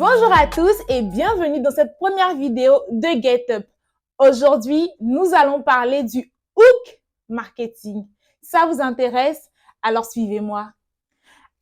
Bonjour à tous et bienvenue dans cette première vidéo de GetUp. Aujourd'hui, nous allons parler du hook marketing. Ça vous intéresse? Alors suivez-moi.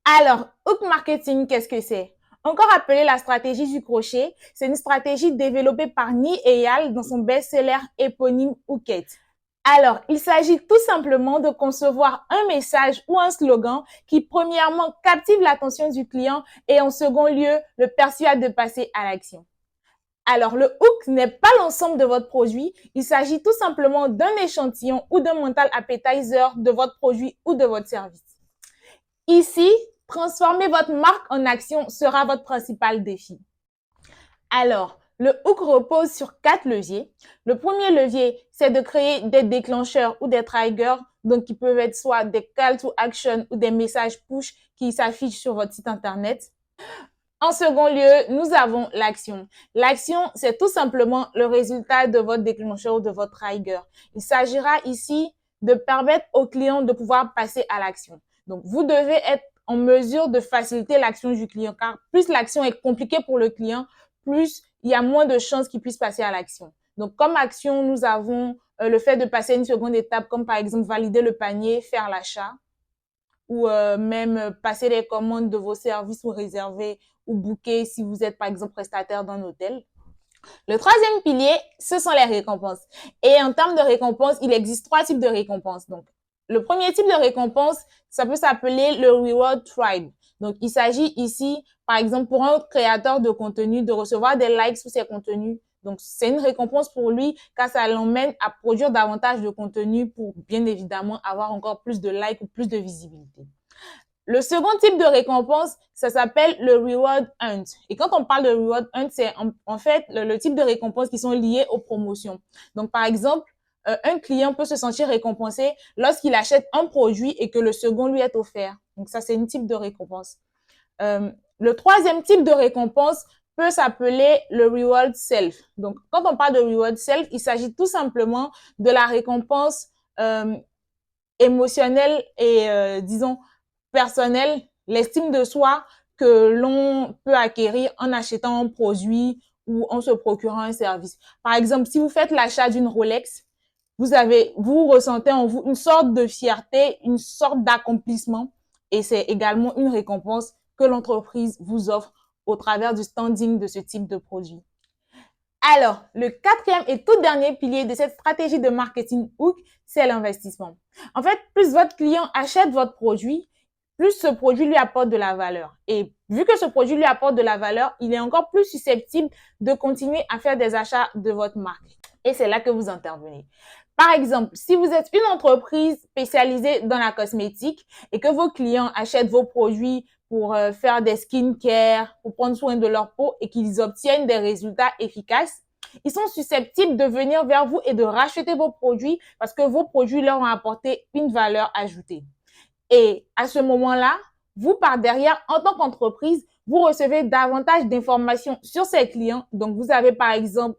Alors, hook marketing, qu'est-ce que c'est? Encore appelé la stratégie du crochet, c'est une stratégie développée par Nii Eyal dans son best-seller éponyme Hook It. Alors, il s'agit tout simplement de concevoir un message ou un slogan qui, premièrement, captive l'attention du client et, en second lieu, le persuade de passer à l'action. Alors, le hook n'est pas l'ensemble de votre produit. Il s'agit tout simplement d'un échantillon ou d'un mental appetizer de votre produit ou de votre service. Ici, transformer votre marque en action sera votre principal défi. Alors, le hook repose sur 4 leviers. Le premier levier, c'est de créer des déclencheurs ou des triggers, donc qui peuvent être soit des call to action ou des messages push qui s'affichent sur votre site internet. En second lieu, nous avons l'action. L'action, c'est tout simplement le résultat de votre déclencheur ou de votre trigger. Il s'agira ici de permettre aux clients de pouvoir passer à l'action. Donc, vous devez être en mesure de faciliter l'action du client, car plus l'action est compliquée pour le client, plus il y a moins de chances qu'il puisse passer à l'action. Donc, comme action, nous avons le fait de passer à une seconde étape, comme par exemple valider le panier, faire l'achat, ou même passer les commandes de vos services ou réserver ou booker si vous êtes par exemple prestataire d'un hôtel. Le troisième pilier, ce sont les récompenses. Et en termes de récompenses, il existe 3 types de récompenses. Donc, le premier type de récompense, ça peut s'appeler le Reward Tribe. Donc, il s'agit ici, par exemple, pour un créateur de contenu, de recevoir des likes sous ses contenus. Donc, c'est une récompense pour lui, car ça l'emmène à produire davantage de contenu pour, bien évidemment, avoir encore plus de likes ou plus de visibilité. Le second type de récompense, ça s'appelle le Reward Hunt. Et quand on parle de Reward Hunt, c'est en fait le type de récompenses qui sont liées aux promotions. Donc, par exemple, un client peut se sentir récompensé lorsqu'il achète un produit et que le second lui est offert. Donc, ça, c'est un type de récompense. Le troisième type de récompense peut s'appeler le Reward Self. Donc, quand on parle de Reward Self, il s'agit tout simplement de la récompense émotionnelle et, disons, personnelle, l'estime de soi que l'on peut acquérir en achetant un produit ou en se procurant un service. Par exemple, si vous faites l'achat d'une Rolex, vous ressentez en vous une sorte de fierté, une sorte d'accomplissement, et c'est également une récompense que l'entreprise vous offre au travers du standing de ce type de produit. Alors, le quatrième et tout dernier pilier de cette stratégie de marketing hook, c'est l'investissement. En fait, plus votre client achète votre produit, plus ce produit lui apporte de la valeur. Et vu que ce produit lui apporte de la valeur, il est encore plus susceptible de continuer à faire des achats de votre marque. Et c'est là que vous intervenez. Par exemple, si vous êtes une entreprise spécialisée dans la cosmétique et que vos clients achètent vos produits pour faire des skincare, pour prendre soin de leur peau et qu'ils obtiennent des résultats efficaces, ils sont susceptibles de venir vers vous et de racheter vos produits parce que vos produits leur ont apporté une valeur ajoutée. Et à ce moment-là, vous, par derrière, en tant qu'entreprise, vous recevez davantage d'informations sur ces clients. Donc, vous avez par exemple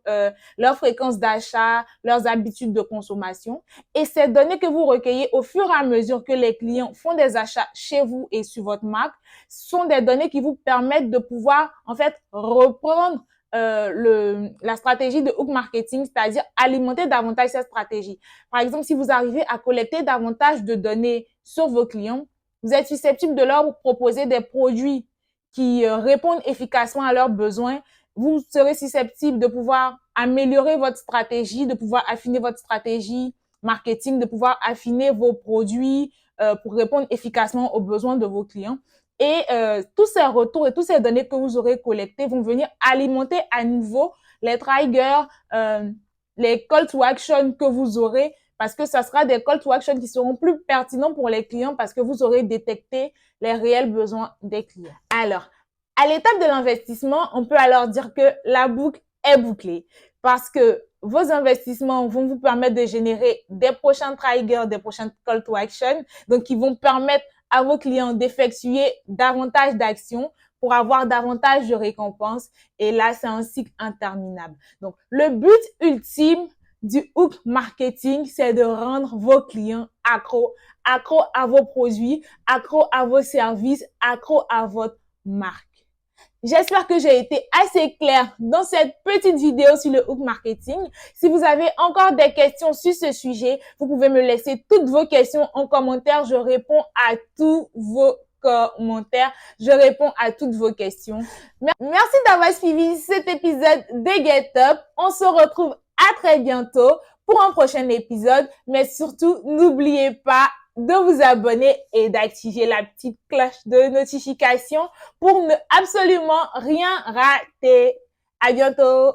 leur fréquence d'achat, leurs habitudes de consommation. Et ces données que vous recueillez au fur et à mesure que les clients font des achats chez vous et sur votre marque sont des données qui vous permettent de pouvoir, en fait, reprendre la stratégie de hook marketing, c'est-à-dire alimenter davantage cette stratégie. Par exemple, si vous arrivez à collecter davantage de données sur vos clients, vous êtes susceptible de leur proposer des produits qui répondent efficacement à leurs besoins. Vous serez susceptible de pouvoir améliorer votre stratégie, de pouvoir affiner votre stratégie marketing, de pouvoir affiner vos produits pour répondre efficacement aux besoins de vos clients. Et tous ces retours et toutes ces données que vous aurez collectées vont venir alimenter à nouveau les triggers, les call to action que vous aurez, parce que ça sera des call to action qui seront plus pertinents pour les clients parce que vous aurez détecté les réels besoins des clients. Alors, à l'étape de l'investissement, on peut alors dire que la boucle est bouclée parce que vos investissements vont vous permettre de générer des prochains triggers, des prochains call to action, donc qui vont permettre à vos clients d'effectuer davantage d'actions pour avoir davantage de récompenses. Et là, c'est un cycle interminable. Donc, le but ultime du hook marketing, c'est de rendre vos clients accros à vos produits, accros à vos services, accros à votre marque. J'espère que j'ai été assez claire dans cette petite vidéo sur le hook marketing. Si vous avez encore des questions sur ce sujet, vous pouvez me laisser toutes vos questions en commentaire. Je réponds à tous vos commentaires. Je réponds à toutes vos questions. Merci d'avoir suivi cet épisode de Get Up. On se retrouve à très bientôt pour un prochain épisode. Mais surtout, n'oubliez pas de vous abonner et d'activer la petite cloche de notification pour ne absolument rien rater. À bientôt!